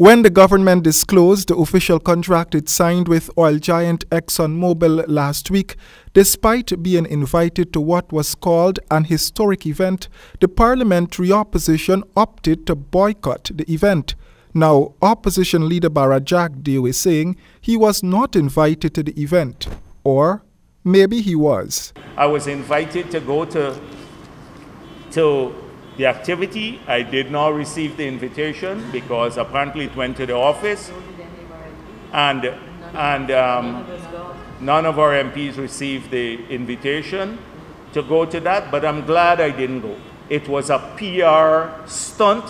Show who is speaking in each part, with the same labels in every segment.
Speaker 1: When the government disclosed the official contract it signed with oil giant Exxon Mobil last week, despite being invited to what was called an historic event, the parliamentary opposition opted to boycott the event. Now, opposition leader Jagdeo is saying he was not invited to the event. Or maybe he was.
Speaker 2: I was invited to go to the activity. I did not receive the invitation because apparently it went to the office, and none of our MPs received the invitation to go to that, but I'm glad I didn't go. It was a PR stunt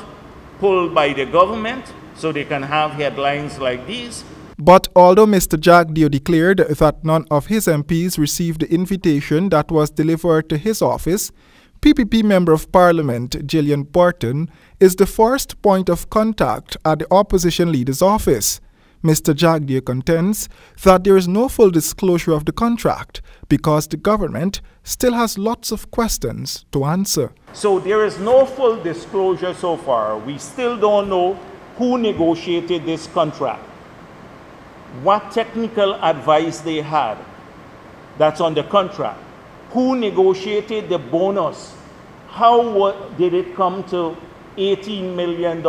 Speaker 2: pulled by the government so they can have headlines like these.
Speaker 1: But although Mr. Jagdeo declared that none of his MPs received the invitation that was delivered to his office, PPP Member of Parliament Gillian Burton is the first point of contact at the opposition leader's office. Mr. Jagdeo contends that there is no full disclosure of the contract because the government still has lots of questions to answer.
Speaker 2: So there is no full disclosure so far. We still don't know who negotiated this contract, what technical advice they had that's on the contract, who negotiated the bonus, how did it come to $18 million,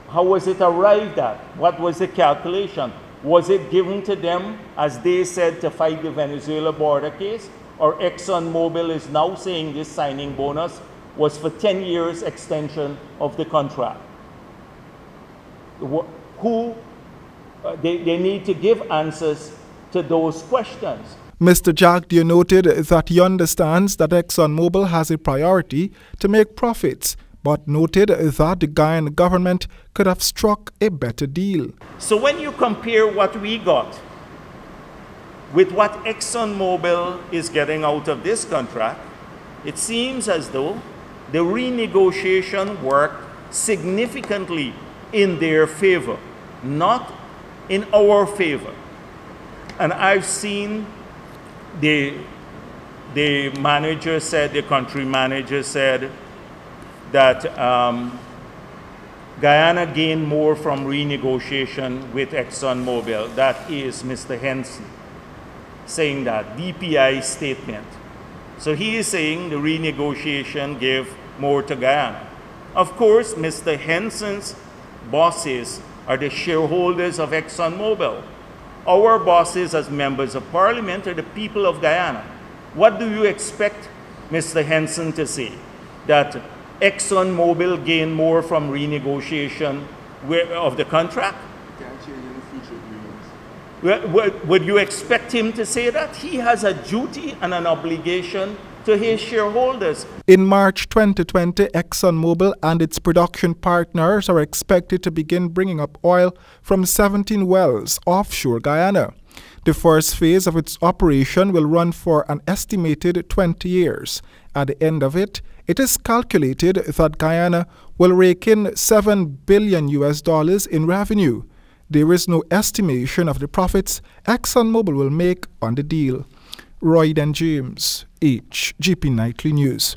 Speaker 2: how was it arrived at, what was the calculation, was it given to them as they said to fight the Venezuela border case, or Exxon Mobil is now saying this signing bonus was for 10 years extension of the contract. They need to give answers to those questions.
Speaker 1: Mr. Jagdeo noted that he understands that Exxon Mobil has a priority to make profits, but noted that the Guyana government could have struck a better deal.
Speaker 2: So when you compare what we got with what Exxon Mobil is getting out of this contract, it seems as though the renegotiation worked significantly in their favor, not in our favor. And I've seen the manager said, the country manager said that Guyana gained more from renegotiation with Exxon Mobil. That is Mr. Henson saying that, DPI statement. So he is saying the renegotiation gave more to Guyana. Of course, Mr. Henson's bosses are the shareholders of Exxon Mobil. Our bosses as members of parliament are the people of Guyana. What do you expect Mr. Henson to say? That Exxon Mobil gained more from renegotiation of the contract?
Speaker 3: Can't change any future agreements.
Speaker 2: Would you expect him to say that? He has a duty and an obligation to his shareholders.
Speaker 1: In March 2020, Exxon Mobil and its production partners are expected to begin bringing up oil from 17 wells offshore Guyana. The first phase of its operation will run for an estimated 20 years. At the end of it, it is calculated that Guyana will rake in $7 billion in revenue. There is no estimation of the profits Exxon Mobil will make on the deal. Roy and James, HGP Nightly News.